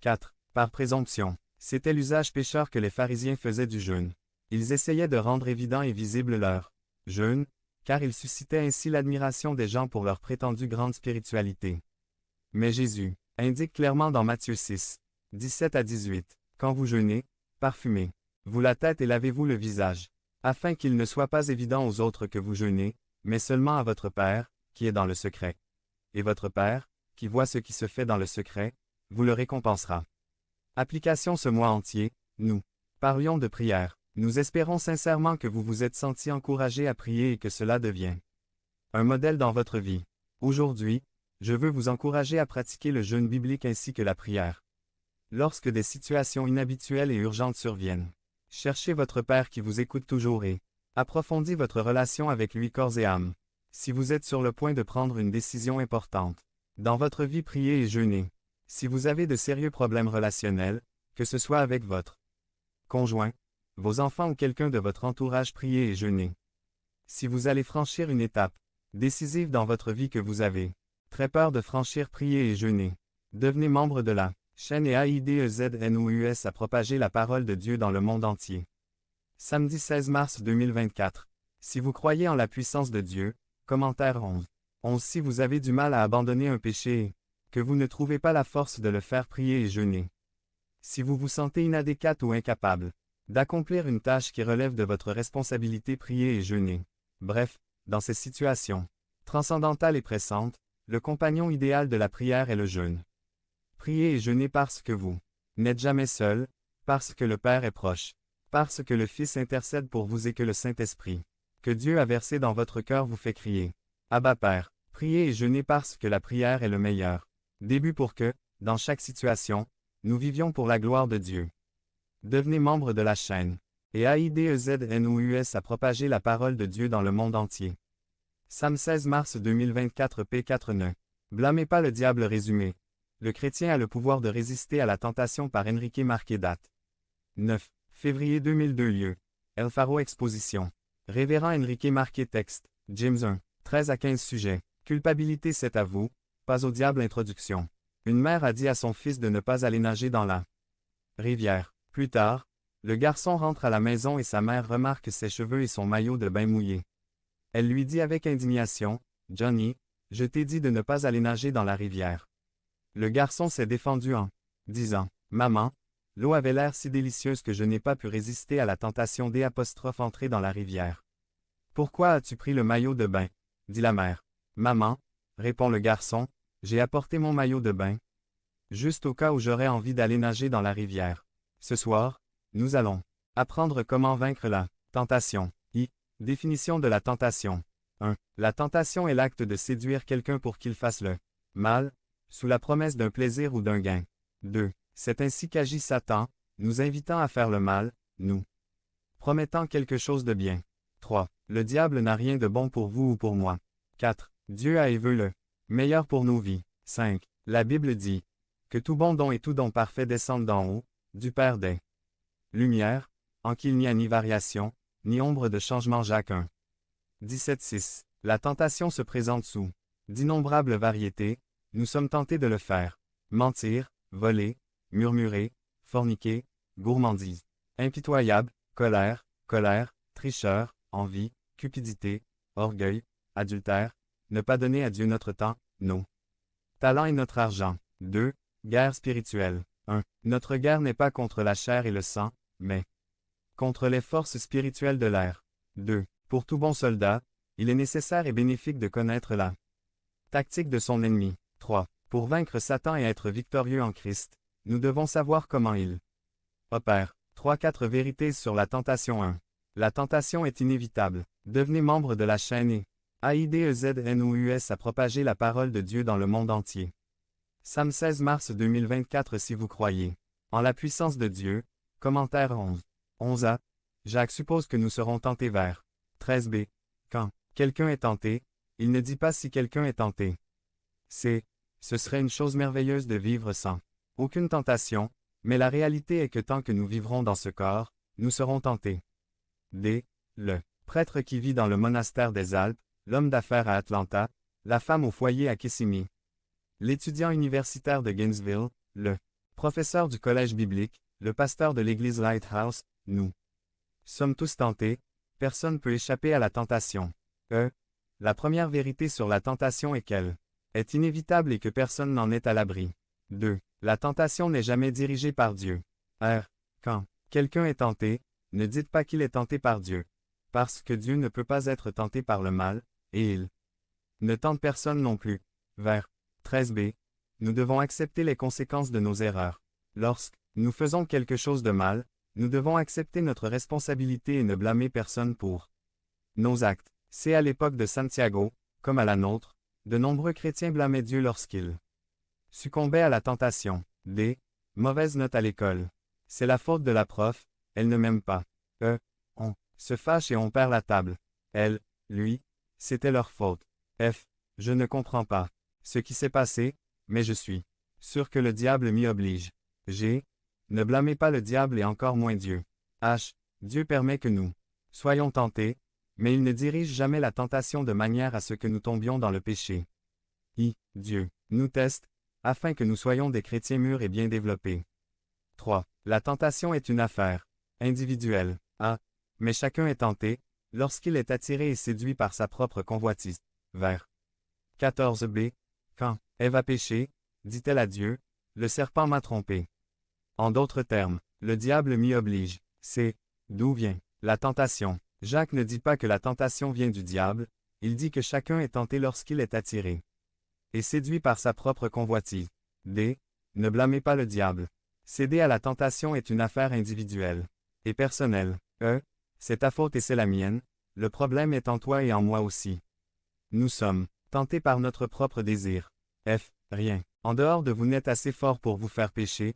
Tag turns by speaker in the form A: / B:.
A: 4. Par présomption. C'était l'usage pécheur que les pharisiens faisaient du jeûne. Ils essayaient de rendre évident et visible leur jeûne, car ils suscitaient ainsi l'admiration des gens pour leur prétendue grande spiritualité. Mais Jésus indique clairement dans Matthieu 6, 17 à 18, « Quand vous jeûnez, parfumez-vous la tête et lavez-vous le visage, afin qu'il ne soit pas évident aux autres que vous jeûnez, mais seulement à votre Père, qui est dans le secret. Et votre Père, qui voit ce qui se fait dans le secret, vous le récompensera. » Application ce mois entier, nous parlions de prière. Nous espérons sincèrement que vous vous êtes sentis encouragés à prier et que cela devient un modèle dans votre vie. Aujourd'hui, je veux vous encourager à pratiquer le jeûne biblique ainsi que la prière. Lorsque des situations inhabituelles et urgentes surviennent, cherchez votre Père qui vous écoute toujours et approfondissez votre relation avec lui corps et âme. Si vous êtes sur le point de prendre une décision importante dans votre vie, priez et jeûnez. Si vous avez de sérieux problèmes relationnels, que ce soit avec votre conjoint, vos enfants ou quelqu'un de votre entourage, priez et jeûnez. Si vous allez franchir une étape décisive dans votre vie que vous avez très peur de franchir, priez et jeûnez. Devenez membre de la chaîne et AIDEZNOUS à propager la parole de Dieu dans le monde entier. Samedi 16 mars 2024. Si vous croyez en la puissance de Dieu, commentaire 11. 11. Si vous avez du mal à abandonner un péché et que vous ne trouvez pas la force de le faire, prier et jeûner. Si vous vous sentez inadéquate ou incapable d'accomplir une tâche qui relève de votre responsabilité, priez et jeûnez. Bref, dans ces situations transcendantales et pressantes, le compagnon idéal de la prière est le jeûne. Priez et jeûnez parce que vous n'êtes jamais seul, parce que le Père est proche, parce que le Fils intercède pour vous et que le Saint-Esprit que Dieu a versé dans votre cœur vous fait crier « Abba Père ». Priez et jeûnez parce que la prière est le meilleur début pour que, dans chaque situation, nous vivions pour la gloire de Dieu. Devenez membre de la chaîne et AIDEZNOUS à propager la parole de Dieu dans le monde entier. Sam 16 mars 2024 P4 Ne blâmez pas le diable résumé. Le chrétien a le pouvoir de résister à la tentation par Enrique Marquez date. 9 février 2002 lieu. El Faro Exposition. Révérend Enrique Marquez texte. James 1, 13 à 15 sujets. Culpabilité c'est à vous, pas au diable introduction. Une mère a dit à son fils de ne pas aller nager dans la rivière. Plus tard, le garçon rentre à la maison et sa mère remarque ses cheveux et son maillot de bain mouillé. Elle lui dit avec indignation, « Johnny, je t'ai dit de ne pas aller nager dans la rivière. » Le garçon s'est défendu en disant, « Maman, l'eau avait l'air si délicieuse que je n'ai pas pu résister à la tentation d'entrer dans la rivière. »« Pourquoi as-tu pris le maillot de bain ?» dit la mère. « Maman, » répond le garçon, « j'ai apporté mon maillot de bain. Juste au cas où j'aurais envie d'aller nager dans la rivière. » Ce soir, nous allons apprendre comment vaincre la tentation. Définition de la tentation. 1. La tentation est l'acte de séduire quelqu'un pour qu'il fasse le mal, sous la promesse d'un plaisir ou d'un gain. 2. C'est ainsi qu'agit Satan, nous invitant à faire le mal, nous promettant quelque chose de bien. 3. Le diable n'a rien de bon pour vous ou pour moi. 4. Dieu a et veut le meilleur pour nos vies. 5. La Bible dit que tout bon don et tout don parfait descendent d'en haut, du Père des lumières, en qu'il n'y a ni variation, ni ombre de changement. Jacques 1. 17.6. La tentation se présente sous d'innombrables variétés, nous sommes tentés de le faire. Mentir, voler, murmurer, forniquer, gourmandise. Impitoyable, colère, tricheur, envie, cupidité, orgueil, adultère, ne pas donner à Dieu notre temps, nos talents et notre argent. 2. Guerre spirituelle. 1. Notre guerre n'est pas contre la chair et le sang, mais contre les forces spirituelles de l'air. 2. Pour tout bon soldat, il est nécessaire et bénéfique de connaître la tactique de son ennemi. 3. Pour vaincre Satan et être victorieux en Christ, nous devons savoir comment il opère. 3-4 vérités sur la tentation. 1. La tentation est inévitable. Devenez membre de la chaîne et AIDEZNOUS à propager la parole de Dieu dans le monde entier. Sam 16 mars 2024 Si vous croyez en la puissance de Dieu, commentaire 11. 11a. Jacques suppose que nous serons tentés vers 13b. Quand quelqu'un est tenté, il ne dit pas si quelqu'un est tenté. Ce serait une chose merveilleuse de vivre sans aucune tentation, mais la réalité est que tant que nous vivrons dans ce corps, nous serons tentés. D. Le prêtre qui vit dans le monastère des Alpes, l'homme d'affaires à Atlanta, la femme au foyer à Kissimmee, l'étudiant universitaire de Gainesville, le Professeur du collège biblique, le pasteur de l'église Lighthouse, nous sommes tous tentés, personne ne peut échapper à la tentation. La première vérité sur la tentation est qu'elle est inévitable et que personne n'en est à l'abri. 2. La tentation n'est jamais dirigée par Dieu. Quand quelqu'un est tenté, ne dites pas qu'il est tenté par Dieu, parce que Dieu ne peut pas être tenté par le mal, et il ne tente personne non plus. Vers 13b. Nous devons accepter les conséquences de nos erreurs. Lorsque nous faisons quelque chose de mal, nous devons accepter notre responsabilité et ne blâmer personne pour nos actes. C'est à l'époque de Santiago, comme à la nôtre, de nombreux chrétiens blâmaient Dieu lorsqu'ils succombaient à la tentation. Mauvaise note à l'école. C'est la faute de la prof, elle ne m'aime pas. On se fâche et on perd la table. Elle, lui, c'était leur faute. Je ne comprends pas ce qui s'est passé, mais je suis sûr que le diable m'y oblige. Ne blâmez pas le diable et encore moins Dieu. Dieu permet que nous soyons tentés, mais il ne dirige jamais la tentation de manière à ce que nous tombions dans le péché. Dieu nous teste, afin que nous soyons des chrétiens mûrs et bien développés. 3. La tentation est une affaire individuelle. Mais chacun est tenté, lorsqu'il est attiré et séduit par sa propre convoitise. Vers 14b. Quand Ève a péché, dit-elle à Dieu, le serpent m'a trompé. En d'autres termes, le diable m'y oblige. C'est d'où vient la tentation. Jacques ne dit pas que la tentation vient du diable, il dit que chacun est tenté lorsqu'il est attiré et séduit par sa propre convoitise. Ne blâmez pas le diable. Céder à la tentation est une affaire individuelle et personnelle. C'est ta faute et c'est la mienne, le problème est en toi et en moi aussi. Nous sommes tentés par notre propre désir. Rien en dehors de vous n'êtes assez fort pour vous faire pécher,